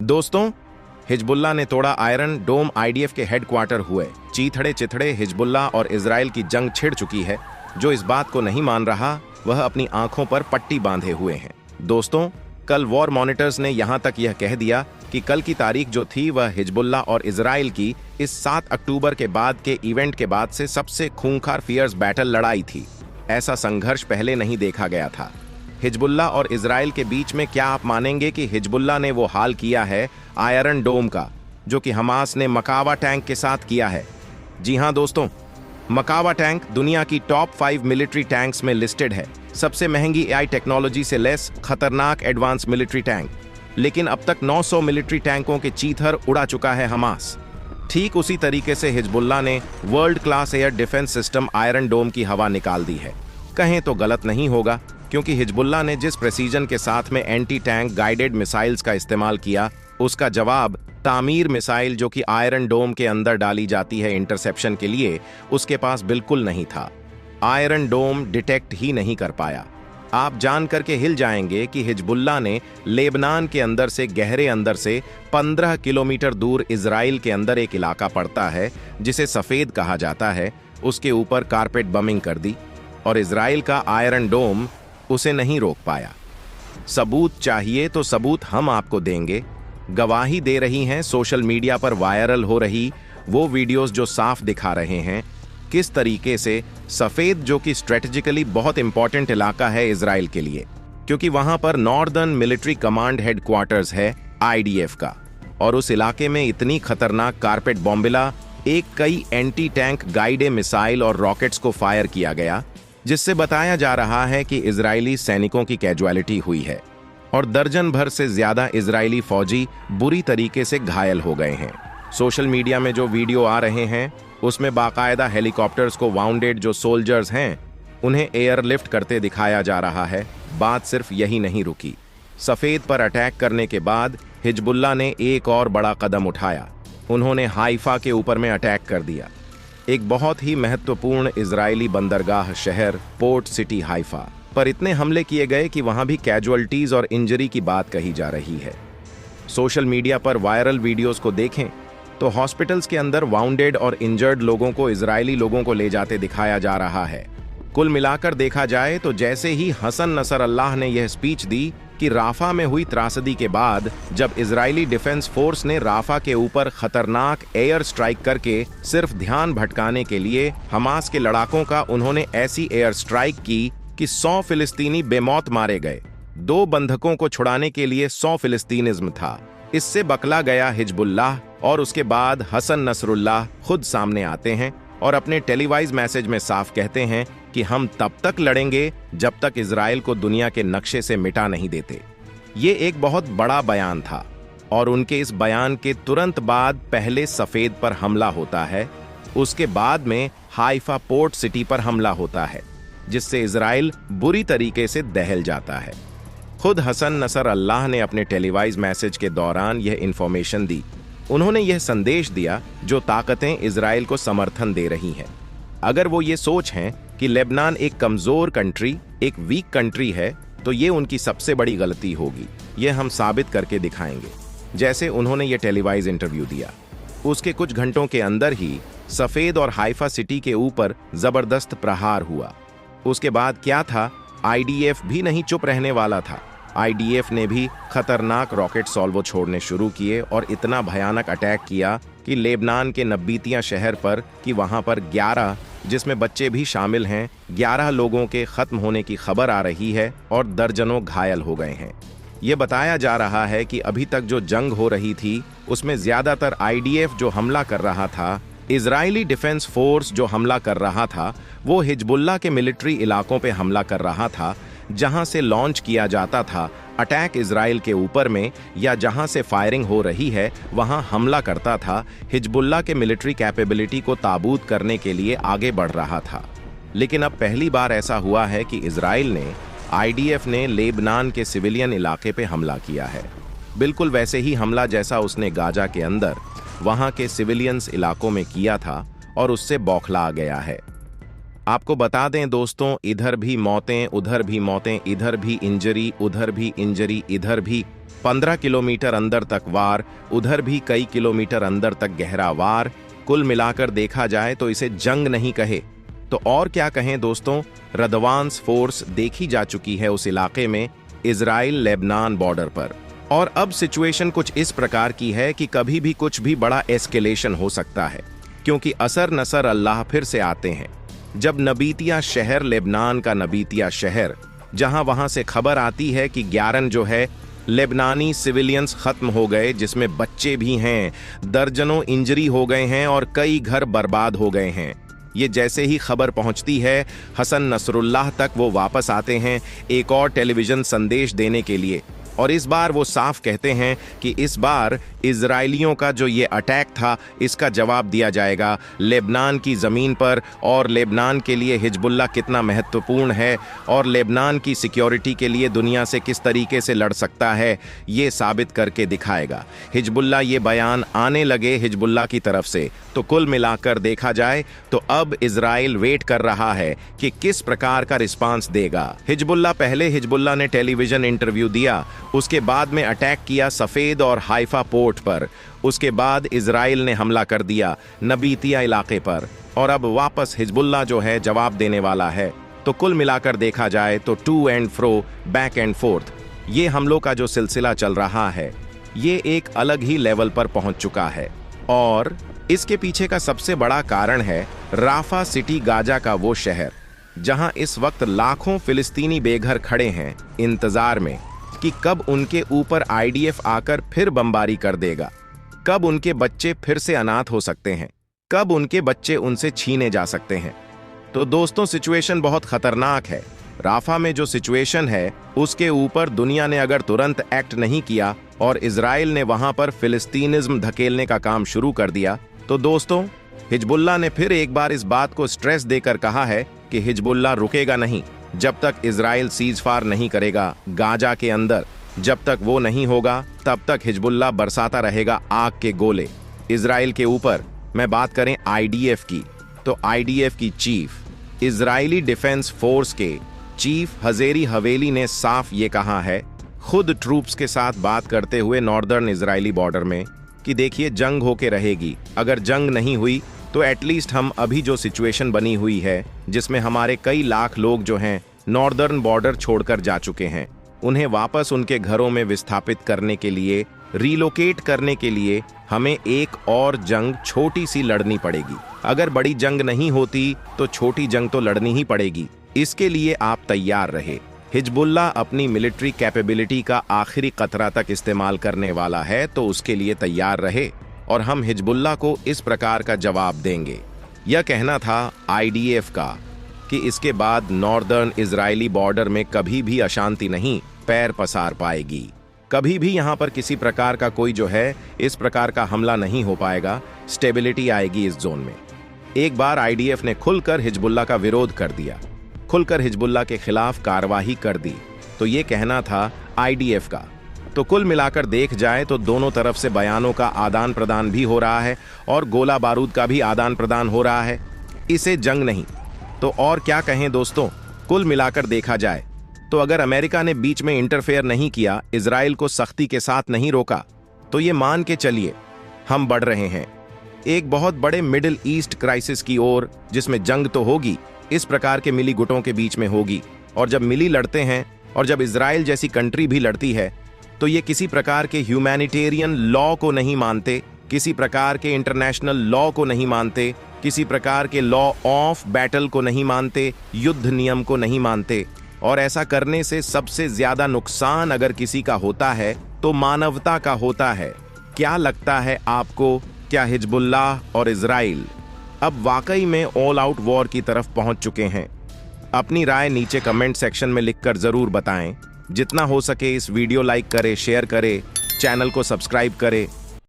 दोस्तों, हिजबुल्लाह ने तोड़ा आयरन डोम। आईडीएफ के हेडक्वार्टर हुए चीथड़े चिथड़े। हिजबुल्लाह और इजराइल की जंग छिड़ चुकी है। जो इस बात को नहीं मान रहा वह अपनी आंखों पर पट्टी बांधे हुए हैं। दोस्तों, कल वॉर मॉनिटर्स ने यहां तक यह कह दिया कि कल की तारीख जो थी वह हिजबुल्लाह और इजराइल की इस 7 अक्टूबर के बाद के इवेंट के बाद से सबसे खूंखार फियर्स बैटल लड़ाई थी। ऐसा संघर्ष पहले नहीं देखा गया था। हिजबुल्लाह और इजराइल के बीच में क्या आप मानेंगे कि हिजबुल्लाह ने वो हाल किया है आयरन डोम का जो कि हमास ने मकावा टैंक के साथ किया है। जी हां दोस्तों, मकावा टैंक दुनिया की टॉप 5 मिलिट्री टैंक्स में लिस्टेड है। सबसे महंगी एआई टेक्नोलॉजी से लेस खतरनाक एडवांस मिलिट्री टैंक। लेकिन अब तक 900 मिलिट्री टैंकों के चीथर उड़ा चुका है हमास। ठीक उसी तरीके से हिजबुल्लाह ने world class air defence system Iron Dome की हवा निकाल दी है। कहें तो गलत नहीं होगा, क्योंकि हिजबुल्लाह ने जिस प्रेसीजन के साथ में एंटी टैंक गाइडेड मिसाइल्स का इस्तेमाल किया, उसका जवाब तामीर मिसाइल जो कि आयरन डोम के अंदर डाली जाती है इंटरसेप्शन के लिए, उसके पास बिल्कुल नहीं था। आयरन डोम डिटेक्ट ही नहीं कर पाया। आप जान करके हिल जाएंगे कि हिजबुल्लाह ने लेबनान के अंदर से गहरे अंदर से 15 किलोमीटर दूर इजराइल के अंदर एक इलाका पड़ता है जिसे सफेद कहा जाता है, उसके ऊपर कारपेट बमिंग कर दी और इजराइल का आयरन डोम उसे नहीं रोक पाया। सबूत चाहिए तो सबूत हम आपको देंगे। गवाही दे रही हैं सोशल मीडिया पर वायरल हो रही वो वीडियोस जो साफ दिखा रहे हैं किस तरीके से सफेद, जो कि स्ट्रेटेजिकली बहुत इंपॉर्टेंट इलाका है इजराइल के लिए, क्योंकि वहां पर नॉर्दर्न मिलिट्री कमांड हेडक्वार्टर्स है आईडीएफ का, और उस इलाके में इतनी खतरनाक कारपेट बॉम्बिला एक कई एंटी टैंक गाइडेड मिसाइल और रॉकेट्स को फायर किया गया, जिससे बताया जा रहा है कि इजरायली सैनिकों की कैजुअलिटी हुई है और दर्जन भर से ज्यादा इजरायली फौजी बुरी तरीके से घायल हो गए हैं। सोशल मीडिया में जो वीडियो आ रहे हैं उसमें बाकायदा हेलीकॉप्टर्स को वाउंडेड जो सोल्जर्स हैं उन्हें एयरलिफ्ट करते दिखाया जा रहा है। बात सिर्फ यही नहीं रुकी। सफेद पर अटैक करने के बाद हिजबुल्लाह ने एक और बड़ा कदम उठाया। उन्होंने हाइफा के ऊपर में अटैक कर दिया, एक बहुत ही महत्वपूर्ण इजरायली बंदरगाह शहर पोर्ट सिटी हाइफा पर इतने हमले किए गए कि वहां भी कैजुअलिटीज और इंजरी की बात कही जा रही है। सोशल मीडिया पर वायरल वीडियोस को देखें तो हॉस्पिटल्स के अंदर वाउंडेड और इंजर्ड लोगों को इजरायली लोगों को ले जाते दिखाया जा रहा है। कुल मिलाकर देखा जाए तो जैसे ही हसन नसरल्लाह ने यह स्पीच दी कि राफा में हुई त्रासदी के बाद जब इजरायली डिफेंस फोर्स ने राफा के ऊपर खतरनाक एयर स्ट्राइक करके सिर्फ ध्यान भटकाने के लिए हमास के लड़ाकों का उन्होंने ऐसी एयर स्ट्राइक की कि 100 फिलिस्तीनी बेमौत मारे गए। 2 बंधकों को छुड़ाने के लिए 100 फिलिस्तीनिज्म था। इससे बकला गया हिजबुल्लाह और उसके बाद हसन नसरुल्लाह खुद सामने आते हैं और अपने टेलीवाइज मैसेज में साफ कहते हैं कि हम तब तक लड़ेंगे जब तक इजराइल को दुनिया के नक्शे से मिटा नहीं देते। ये एक बहुत बड़ा बयान था और उनके इस बयान के तुरंत बाद पहले सफेद पर हमला होता है, उसके बाद में हाइफा पोर्ट सिटी पर हमला होता है, जिससे इजराइल बुरी तरीके से दहल जाता है। खुद हसन नसरल्लाह ने अपने टेलीवाइज मैसेज के दौरान यह इंफॉर्मेशन दी। उन्होंने यह संदेश दिया जो ताकतें इजराइल को समर्थन दे रही हैं। अगर वो ये सोच हैं कि लेबनान एक कमजोर कंट्री, एक वीक कंट्री है, तो ये उनकी सबसे बड़ी गलती होगी। यह हम साबित करके दिखाएंगे। जैसे उन्होंने ये टेलीवाइज इंटरव्यू दिया, उसके कुछ घंटों के अंदर ही सफेद और हाइफा सिटी के ऊपर जबरदस्त प्रहार हुआ। उसके बाद क्या था, आईडीएफ भी नहीं चुप रहने वाला था। आईडीएफ ने भी खतरनाक रॉकेट सॉल्वो छोड़ने शुरू किए और इतना भयानक अटैक किया कि लेबनान के नब्बीतिया शहर पर कि वहां पर 11, जिसमें बच्चे भी शामिल हैं, 11 लोगों के खत्म होने की खबर आ रही है और दर्जनों घायल हो गए हैं। ये बताया जा रहा है कि अभी तक जो जंग हो रही थी उसमें ज्यादातर आईडीएफ जो हमला कर रहा था, इजरायली डिफेंस फोर्स जो हमला कर रहा था, वो हिजबुल्लाह के मिलिट्री इलाकों पे हमला कर रहा था, जहां से लॉन्च किया जाता था अटैक इजराइल के ऊपर में, या जहां से फायरिंग हो रही है वहां हमला करता था। हिजबुल्लाह के मिलिट्री कैपेबिलिटी को ताबूत करने के लिए आगे बढ़ रहा था। लेकिन अब पहली बार ऐसा हुआ है कि इजराइल ने, आईडीएफ ने लेबनान के सिविलियन इलाके पे हमला किया है। बिल्कुल वैसे ही हमला जैसा उसने गाजा के अंदर वहां के सिविलियंस इलाकों में किया था और उससे बौखला गया है। आपको बता दें दोस्तों, इधर भी मौतें, उधर भी मौतें, इधर भी इंजरी, उधर भी इंजरी, इधर भी 15 किलोमीटर अंदर तक वार, उधर भी कई किलोमीटर अंदर तक गहरा वार। कुल मिलाकर देखा जाए तो इसे जंग नहीं कहे तो और क्या कहें दोस्तों। रदवांस फोर्स देखी जा चुकी है उस इलाके में, इजराइल लेबनान बॉर्डर पर। और अब सिचुएशन कुछ इस प्रकार की है कि कभी भी कुछ भी बड़ा एस्केलेशन हो सकता है, क्योंकि असर नसर अल्लाह फिर से आते हैं। जब नबीतिया शहर, लेबनान का नबीतिया शहर, जहां वहां से खबर आती है कि 11 जो है लेबनानी सिविलियंस खत्म हो गए, जिसमें बच्चे भी हैं, दर्जनों इंजरी हो गए हैं और कई घर बर्बाद हो गए हैं। ये जैसे ही खबर पहुंचती है हसन नसरुल्लाह तक, वो वापस आते हैं एक और टेलीविजन संदेश देने के लिए। और इस बार वो साफ कहते हैं कि इस बार इजराइलियों का जो ये अटैक था इसका जवाब दिया जाएगा लेबनान की ज़मीन पर, और लेबनान के लिए हिजबुल्लाह कितना महत्वपूर्ण है और लेबनान की सिक्योरिटी के लिए दुनिया से किस तरीके से लड़ सकता है, ये साबित करके दिखाएगा। हिजबुल्लाह ये बयान आने लगे हिजबुल्लाह की तरफ से, तो कुल मिलाकर देखा जाए तो अब इजराइल वेट कर रहा है कि किस प्रकार का रिस्पांस देगा। पहले हिजबुल्लाह ने टेलीविजन इंटरव्यू दिया, उसके बाद में अटैक किया सफेद और हाइफा पोर्ट पर, उसके बाद इजराइल ने हमला कर दिया नबीतिया इलाके पर, और अब वापस हिजबुल्लाह जो है जवाब देने वाला है। तो कुल मिलाकर देखा जाए तो to and fro, back and forth, ये हमलों का जो सिलसिला चल रहा है ये एक अलग ही लेवल पर पहुंच चुका है। और इसके पीछे का सबसे बड़ा कारण है राफा सिटी, गाजा का वो शहर जहां इस वक्त लाखों फिलिस्तीनी बेघर खड़े हैं इंतजार में कि कब उनके ऊपर आईडीएफ आकर फिर बमबारी कर देगा, कब उनके बच्चे फिर से अनाथ हो सकते हैं, कब उनके बच्चे उनसे छीने जा सकते हैं। तो दोस्तों सिचुएशन बहुत खतरनाक है। राफा में जो सिचुएशन है उसके ऊपर दुनिया ने अगर तुरंत एक्ट नहीं किया और इजराइल ने वहां पर फिलिस्तीनिज्म धकेलने का काम शुरू कर दिया, तो दोस्तों हिजबुल्लाह ने फिर एक बार इस बात को स्ट्रेस देकर कहा है कि हिजबुल्लाह रुकेगा नहीं जब तक इजराइल सीजफायर नहीं करेगा गाजा के अंदर। जब तक वो नहीं होगा तब तक हिजबुल्लाह बरसाता रहेगा आग के गोले इजराइल के ऊपर। मैं बात करें आईडीएफ की, तो आईडीएफ की चीफ, इजरायली डिफेंस फोर्स के चीफ हजेरी हवेली ने साफ ये कहा है, खुद ट्रूप्स के साथ बात करते हुए नॉर्दर्न इजरायली बॉर्डर में, कि देखिए जंग होके रहेगी। अगर जंग नहीं हुई तो एटलीस्ट हम अभी जो सिचुएशन बनी हुई है जिसमें हमारे कई लाख लोग जो हैं नॉर्दर्न बॉर्डर छोड़कर जा चुके हैं, उन्हें वापस उनके घरों में विस्थापित करने के लिए, रिलोकेट करने के लिए हमें एक और जंग छोटी सी लड़नी पड़ेगी। अगर बड़ी जंग नहीं होती तो छोटी जंग तो लड़नी ही पड़ेगी। इसके लिए आप तैयार रहे। हिजबुल्लाह अपनी मिलिट्री कैपेबिलिटी का आखिरी कतरा तक इस्तेमाल करने वाला है, तो उसके लिए तैयार रहे और हम हिजबुल्लाह को इस प्रकार का जवाब देंगे। यह कहना था आईडीएफ का कि इसके बाद नॉर्दर्न इजरायली बॉर्डर में कभी भी अशांति नहीं पैर पसार पाएगी, कभी भी यहां पर किसी प्रकार का कोई जो है इस प्रकार का हमला नहीं हो पाएगा, स्टेबिलिटी आएगी इस जोन में। एक बार आईडीएफ ने खुलकर हिजबुल्लाह का विरोध कर दिया, खुलकर हिजबुल्लाह के खिलाफ कार्रवाई कर दी, तो ये कहना था आईडीएफ का। तो कुल मिलाकर देख जाए तो दोनों तरफ से बयानों का आदान प्रदान भी हो रहा है और गोला बारूद का भी आदान प्रदान हो रहा है। इसे जंग नहीं तो और क्या कहें दोस्तों। कुल मिलाकर देखा जाए तो अगर अमेरिका ने बीच में इंटरफेयर नहीं किया, इजराइल को सख्ती के साथ नहीं रोका, तो ये मान के चलिए हम बढ़ रहे हैं एक बहुत बड़े मिडिल ईस्ट क्राइसिस की ओर, जिसमें जंग तो होगी, इस प्रकार के मिली गुटों के बीच में होगी। और जब मिली लड़ते हैं और जब इजराइल जैसी कंट्री भी लड़ती है, तो ये किसी प्रकार के ह्यूमैनिटेरियन लॉ को नहीं मानते, किसी प्रकार के इंटरनेशनल लॉ को नहीं मानते, किसी प्रकार के लॉ ऑफ बैटल को नहीं मानते, युद्ध नियम को नहीं मानते। और ऐसा करने से सबसे ज्यादा नुकसान अगर किसी का होता है तो मानवता का होता है। क्या लगता है आपको, क्या हिजबुल्लाह और इजराइल अब वाकई में ऑल आउट वॉर की तरफ पहुंच चुके हैं? अपनी राय नीचे कमेंट सेक्शन में लिखकर जरूर बताएं। जितना हो सके इस वीडियो लाइक करें, शेयर करें, चैनल को सब्सक्राइब करें